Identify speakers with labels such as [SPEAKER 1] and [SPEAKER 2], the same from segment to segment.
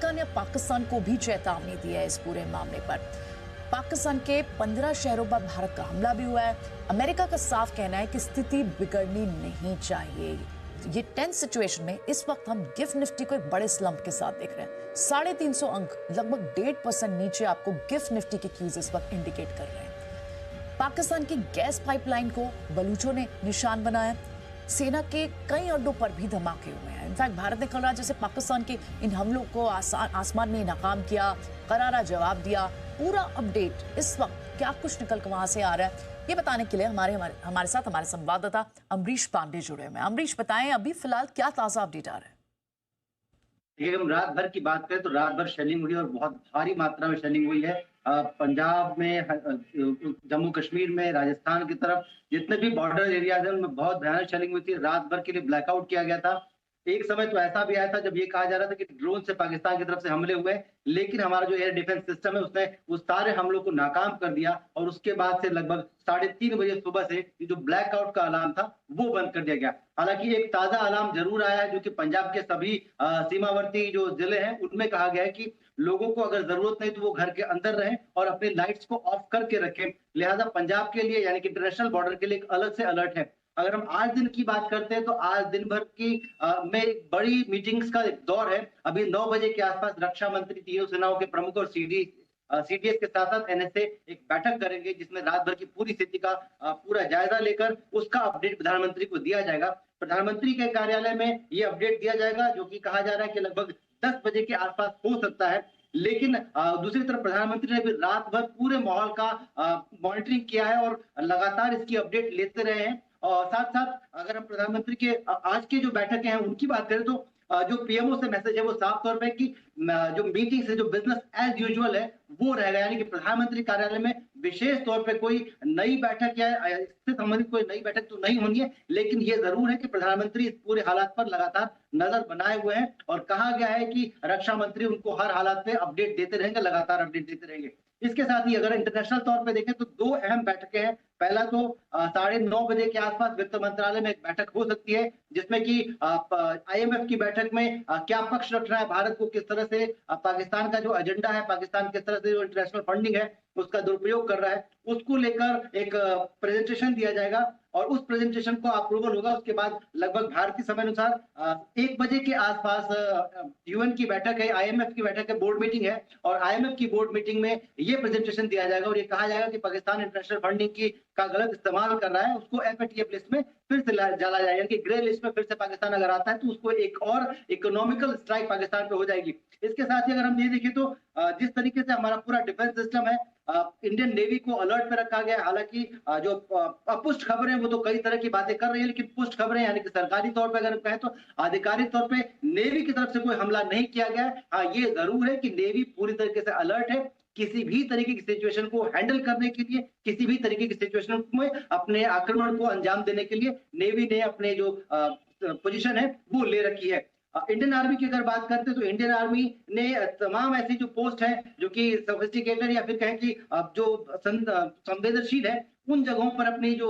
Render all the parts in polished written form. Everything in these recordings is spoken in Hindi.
[SPEAKER 1] अमेरिका ने पाकिस्तान को भी चेतावनी दी है इस पूरे मामले पर। पाकिस्तान के 15 शहरों पर भारत का हमला भी हुआ है। अमेरिका का साफ कहना है कि स्थिति बिगड़नी नहीं चाहिए। ये टेंस सिचुएशन में इस वक्त हम गिफ्ट निफ्टी को एक बड़े स्लंप के साथ देख रहे हैं। 350 अंक, लगभग 1.5% नीचे आपको गिफ्ट निफ्टी के कीज इस वक्त इंडिकेट कर रहे हैं। पाकिस्तान की गैस पाइपलाइन को बलूचों ने निशान बनाया। सेना के कई अड्डों पर भी धमाके हुए हैं। इनफैक्ट भारत ने कल रात जैसे पाकिस्तान के इन हमलों को आसमान में नाकाम किया, करारा जवाब दिया। पूरा अपडेट इस वक्त क्या कुछ निकल कर वहां से आ रहा है, ये बताने के लिए हमारे साथ हमारे संवाददाता अमरीश पांडे जुड़े हुए हैं। अमरीश, बताएं अभी फिलहाल क्या ताजा अपडेट आ रहा है?
[SPEAKER 2] देखिए, हम रात भर की बात करें तो रात भर शेलिंग हुई और बहुत भारी मात्रा में शेलिंग हुई है। पंजाब में, जम्मू कश्मीर में, राजस्थान की तरफ जितने भी बॉर्डर एरियाज हैं उनमें बहुत भयानक शेलिंग हुई थी। रात भर के लिए ब्लैकआउट किया गया था। एक समय तो ऐसा भी आया था जब ये कहा जा रहा था कि ड्रोन से पाकिस्तान की तरफ से हमले हुए, लेकिन हमारा जो एयर डिफेंस सिस्टम है उसने उस सारे हमलों को नाकाम कर दिया और उसके बाद से लगभग 3:30 बजे सुबह से ये जो ब्लैकआउट का अलार्म था वो बंद कर दिया गया। हालांकि एक ताजा अलार्म जरूर आया है जो कि पंजाब के सभी सीमावर्ती जो जिले हैं उनमें कहा गया है कि लोगों को अगर जरूरत नहीं तो वो घर के अंदर रहें और अपनी लाइट्स को ऑफ करके रखें। लिहाजा पंजाब के लिए यानी कि इंटरनेशनल बॉर्डर के लिए एक अलग से अलर्ट है। अगर हम आज दिन की बात करते हैं तो आज दिन भर की में एक बड़ी मीटिंग्स का एक दौर है। अभी 9 बजे के आसपास रक्षा मंत्री, तीनों सेनाओं के प्रमुख और सीडीएस के साथ साथ एनएसए एक बैठक करेंगे जिसमें रात भर की पूरी स्थिति का पूरा जायजा लेकर उसका अपडेट प्रधानमंत्री को दिया जाएगा। प्रधानमंत्री के कार्यालय में ये अपडेट दिया जाएगा जो कि कहा जा रहा है कि लगभग 10 बजे के आसपास हो सकता है। लेकिन दूसरी तरफ प्रधानमंत्री ने भी रात भर पूरे माहौल का मॉनिटरिंग किया है और लगातार इसकी अपडेट लेते रहे हैं। और साथ साथ अगर हम प्रधानमंत्री के आज की जो बैठकें हैं उनकी बात करें तो जो पीएमओ से मैसेज है वो साफ तौर पे कि जो मीटिंग्स है, जो बिजनेस एज यूजुअल है वो रहेगा। यानी कि प्रधानमंत्री कार्यालय में विशेष तौर पे कोई नई बैठक या इससे संबंधित कोई नई बैठक तो नहीं होनी है, लेकिन ये जरूर है कि प्रधानमंत्री इस पूरे हालात पर लगातार नजर बनाए हुए हैं और कहा गया है कि रक्षा मंत्री उनको हर हालात पे अपडेट देते रहेंगे, लगातार अपडेट देते रहेंगे। इसके साथ ही अगर इंटरनेशनल तौर पे देखें तो 2 अहम बैठकें हैं। पहला तो 9:30 बजे के आसपास वित्त मंत्रालय में एक बैठक हो सकती है जिसमें कि आईएमएफ की बैठक में क्या पक्ष रखना है भारत को, किस तरह से पाकिस्तान का जो एजेंडा है, पाकिस्तान किस तरह से जो इंटरनेशनल फंडिंग है उसका दुरुपयोग कर रहा है, उसको लेकर एक प्रेजेंटेशन दिया जाएगा और उस प्रेजेंटेशन को अप्रूवल होगा। उसके बाद लगभग भारतीय समय अनुसार 1 बजे के आसपास यूएन की बैठक है, आईएमएफ की बैठक है, बोर्ड मीटिंग है और आईएमएफ की बोर्ड मीटिंग में ये प्रेजेंटेशन दिया जाएगा और ये कहा जाएगा कि पाकिस्तान इंटरनेशनल फंडिंग की का गलत इस्तेमाल कर रहा है, उसको एफएटीएफ लिस्ट में फिर से डाला जाएगा। यानी कि ग्रे लिस्ट में फिर से पाकिस्तान अगर आता है तो उसको एक और इकोनॉमिकल स्ट्राइक पाकिस्तान पे हो जाएगी। इसके साथ ही अगर हम ये देखें तो जिस तरीके से हमारा पूरा डिफेंस सिस्टम है, इंडियन नेवी को अलर्ट पे रखा गया है। हालांकि जो अपुष्ट खबरें वो तो कई तरह की बातें कर रही है, लेकिन पुष्ट खबरें यानी कि सरकारी तौर पे अगर कहें तो आधिकारिक तौर पे नेवी की तरफ से कोई हमला नहीं किया गया है। हाँ, ये जरूर है कि नेवी पूरी तरीके से अलर्ट है। किसी भी तरीके की सिचुएशन को हैंडल करने के लिए, किसी भी तरीके की सिचुएशन में अपने आक्रमण को अंजाम देने के लिए नेवी ने अपने जो पोजीशन है वो ले रखी है। इंडियन आर्मी की अगर बात करते हैं तो इंडियन आर्मी ने तमाम ऐसी जो पोस्ट है जो कि सोफिस्टिकेटेड या फिर कहें कि जो संवेदनशील है उन जगहों पर अपनी जो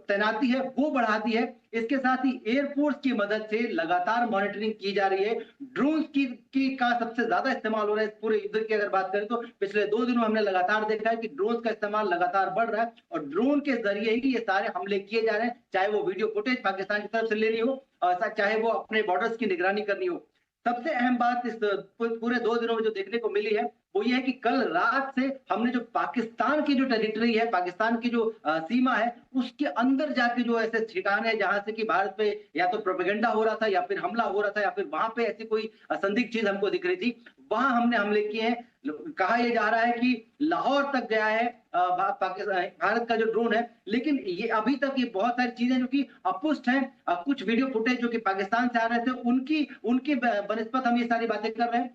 [SPEAKER 2] तैनाती है वो बढ़ा दी है। इसके साथ ही एयरफोर्स की मदद से लगातार मॉनिटरिंग की जा रही है। ड्रोन्स की का सबसे ज्यादा इस्तेमाल हो रहा है इस पूरे युद्ध की अगर बात करें तो पिछले 2 दिनों हमने लगातार देखा है कि ड्रोन का इस्तेमाल लगातार बढ़ रहा है और ड्रोन के जरिए ही ये सारे हमले किए जा रहे हैं, चाहे वो वीडियो फुटेज पाकिस्तान की तरफ से लेनी हो, चाहे वो अपने बॉर्डर्स की निगरानी करनी हो। सबसे अहम बात इस पूरे 2 दिनों में जो देखने को मिली है वो ये है कि कल रात से हमने जो पाकिस्तान की जो टेरिटरी है, पाकिस्तान की जो सीमा है, उसके अंदर जाके जो ऐसे ठिकाने हैं जहां से कि भारत पे या तो प्रोपेगेंडा हो रहा था या फिर हमला हो रहा था या फिर वहां पे ऐसी कोई असंदिग्ध चीज हमको दिख रही थी, वहां हमने हमले किए हैं। कहा यह जा रहा है कि लाहौर तक गया है भारत का जो ड्रोन है, लेकिन ये अभी तक ये बहुत सारी चीजें जो कि अपुष्ट हैं। कुछ वीडियो फुटेज जो कि पाकिस्तान से आ रहे थे उनकी उनकी बनिस्बत हम ये सारी बातें कर रहे हैं।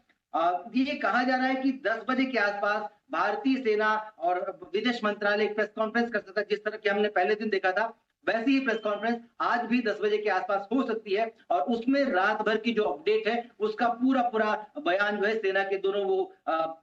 [SPEAKER 2] ये कहा जा रहा है कि 10 बजे के आसपास भारतीय सेना और विदेश मंत्रालय एक प्रेस कॉन्फ्रेंस कर सकता है, जिस तरह की हमने पहले दिन देखा था वैसी ही प्रेस कॉन्फ्रेंस आज भी 10 बजे के आसपास हो सकती है और उसमें रात भर की जो अपडेट है उसका पूरा बयान जो है सेना के दोनों वो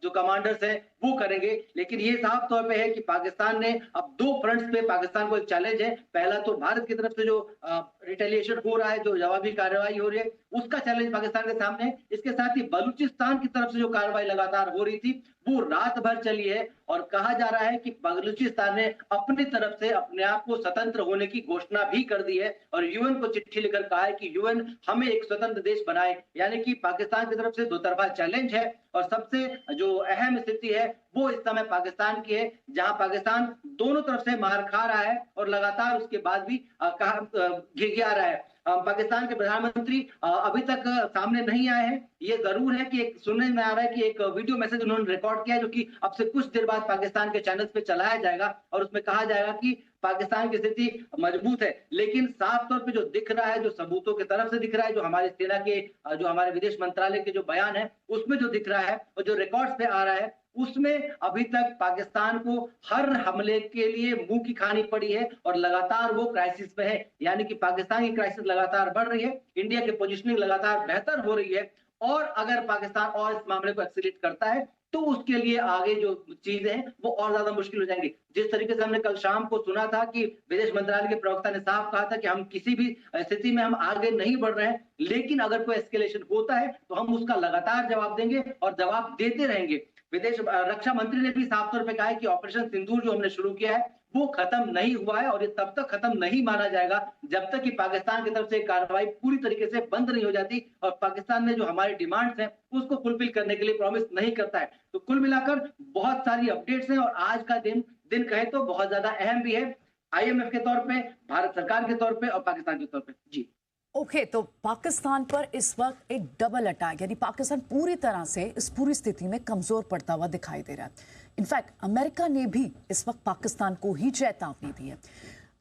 [SPEAKER 2] जो कमांडर्स हैं वो करेंगे। लेकिन ये साफ तौर पे है कि पाकिस्तान ने अब 2 फ्रंट्स पे पाकिस्तान को एक चैलेंज है। पहला तो भारत की तरफ से जो रिटेलिएशन हो रहा है, जो जवाबी कार्रवाई हो रही है, उसका चैलेंज पाकिस्तान के सामने है। इसके साथ ही बलूचिस्तान की तरफ से जो कार्रवाई लगातार हो रही थी वो रात भर चली है और कहा जा रहा है कि बलूचिस्तान ने अपनी तरफ से अपने आप को स्वतंत्र होने की घोषणा भी कर दी है और यूएन को चिट्ठी लिखकर कहा है कि यूएन हमें एक स्वतंत्र देश बनाए। यानी कि पाकिस्तान की तरफ से दो तरफा चैलेंज है और सबसे जो अहम स्थिति है वो इस समय पाकिस्तान की है, जहां पाकिस्तान दोनों तरफ से मार खा रहा है और लगातार उसके बाद भी घिघिया रहा है। पाकिस्तान के प्रधानमंत्री अभी तक सामने नहीं आए हैं। ये जरूर है कि एक सुनने में आ रहा है कि एक वीडियो मैसेज उन्होंने रिकॉर्ड किया है जो कि अब से कुछ देर बाद पाकिस्तान के चैनल्स पे चलाया जाएगा और उसमें कहा जाएगा कि पाकिस्तान की स्थिति मजबूत है। लेकिन साफ तौर पे जो दिख रहा है, जो सबूतों की तरफ से दिख रहा है, जो हमारी सेना के जो हमारे विदेश मंत्रालय के जो बयान है उसमें जो दिख रहा है और जो रिकॉर्ड्स पे आ रहा है उसमें अभी तक पाकिस्तान को हर हमले के लिए मुंह की खानी पड़ी है और लगातार वो क्राइसिस में है। यानी कि पाकिस्तान की क्राइसिस लगातार बढ़ रही है, इंडिया की पोजीशनिंग लगातार बेहतर हो रही है और अगर पाकिस्तान और इस मामले को एक्सीलरेट करता है तो उसके लिए आगे जो चीजें हैं वो और ज्यादा मुश्किल हो जाएंगी। जिस तरीके से हमने कल शाम को सुना था कि विदेश मंत्रालय के प्रवक्ता ने साफ कहा था कि हम किसी भी स्थिति में हम आगे नहीं बढ़ रहे हैं, लेकिन अगर कोई एस्केलेशन होता है तो हम उसका लगातार जवाब देंगे और जवाब देते रहेंगे। विदेश रक्षा मंत्री ने भी साफ तौर पे कहा है कि ऑपरेशन सिंदूर जो हमने शुरू किया है वो खत्म नहीं हुआ है और ये तब तक खत्म नहीं माना जाएगा जब तक कि पाकिस्तान की तरफ से कार्रवाई पूरी तरीके से बंद नहीं हो जाती और पाकिस्तान ने जो हमारी डिमांड्स हैं उसको फुलफिल करने के लिए प्रॉमिस नहीं करता है। तो कुल मिलाकर बहुत सारी अपडेट्स हैं और आज का दिन कहे तो बहुत ज्यादा अहम भी है, आईएमएफ के तौर पे, भारत सरकार के तौर पे और पाकिस्तान के तौर पे। जी
[SPEAKER 1] ओके तो पाकिस्तान पर इस वक्त एक डबल अटैक, यानी पाकिस्तान पूरी तरह से इस पूरी स्थिति में कमजोर पड़ता हुआ दिखाई दे रहा है। इनफैक्ट अमेरिका ने भी इस वक्त पाकिस्तान को ही चेतावनी दी है।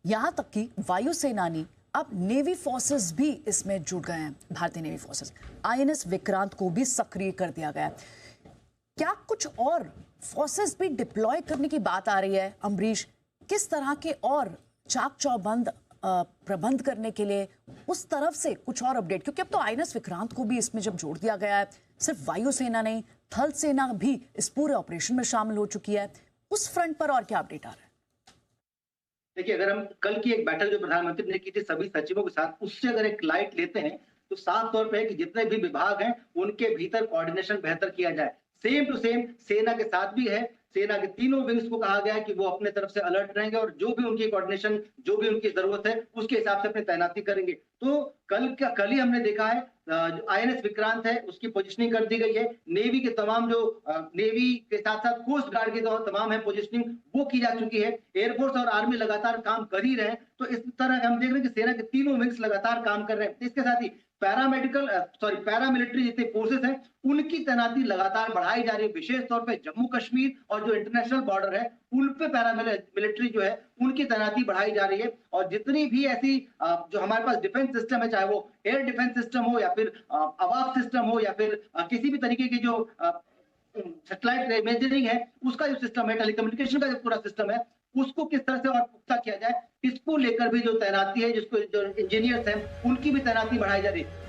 [SPEAKER 1] यहां तक कि वायुसेना ने अब नेवी फोर्सेस भी इसमें जुड़ गए हैं, भारतीय नेवी फोर्सेस। आईएनएस विक्रांत को भी सक्रिय कर दिया गया है। क्या कुछ और फोर्सेस भी डिप्लॉय करने की बात आ रही है अम्बरीश? किस तरह के और चाक चौबंद प्रबंध करने के लिए उस तरफ से कुछ और अपडेट? क्योंकि अब तो आईएनएस विक्रांत को भी इसमें जब जोड़ दिया गया है, सिर्फ वायुसेना नहीं थल सेना भी इस पूरे ऑपरेशन में शामिल हो चुकी है। उस फ्रंट पर और क्या अपडेट आ रहा है?
[SPEAKER 2] देखिए, अगर हम कल की एक बैठक जो प्रधानमंत्री ने की थी सभी सचिवों के साथ, उससे अगर एक लाइट लेते हैं तो साफ तौर पे है कि जितने भी विभाग हैं उनके भीतर कोऑर्डिनेशन बेहतर किया जाए। सेम टू सेम सेना के साथ भी है। सेना के तीनों विंग्स को कहा गया है कि वो अपने तरफ से अलर्ट रहेंगे और जो भी उनकी कोऑर्डिनेशन, जो भी उनकी जरूरत है उसके हिसाब से अपनी तैनाती करेंगे। तो कल ही हमने देखा है जो आईएनएस विक्रांत है उसकी पोजीशनिंग कर दी गई है। नेवी के तमाम जो नेवी के साथ साथ कोस्ट गार्ड की जो तमाम है पोजीशनिंग वो की जा चुकी है। एयरफोर्स और आर्मी लगातार काम कर ही रहे हैं। तो इस तरह हम देख रहे हैं कि सेना के तीनों विंग्स लगातार काम कर रहे हैं। इसके साथ ही पैरामिलिट्री जितने फोर्सेस हैं उनकी तैनाती लगातार बढ़ाई जा रही है। विशेष तौर पे जम्मू कश्मीर और जो इंटरनेशनल बॉर्डर है उन पे पैरामिलिट्री जो है उनकी तैनाती बढ़ाई जा रही है। और जितनी भी ऐसी जो हमारे पास डिफेंस सिस्टम है, चाहे वो एयर डिफेंस सिस्टम हो या फिर आवाज सिस्टम हो या फिर किसी भी तरीके की जो सैटेलाइट इमेजिंग है उसका जो सिस्टम है, टेलीकम्युनिकेशन का जो पूरा सिस्टम है, उसको किस तरह से और पुख्ता किया जाए, इसको लेकर भी जो तैनाती है, जिसको जो इंजीनियर्स हैं उनकी भी तैनाती बढ़ाई जा रही है।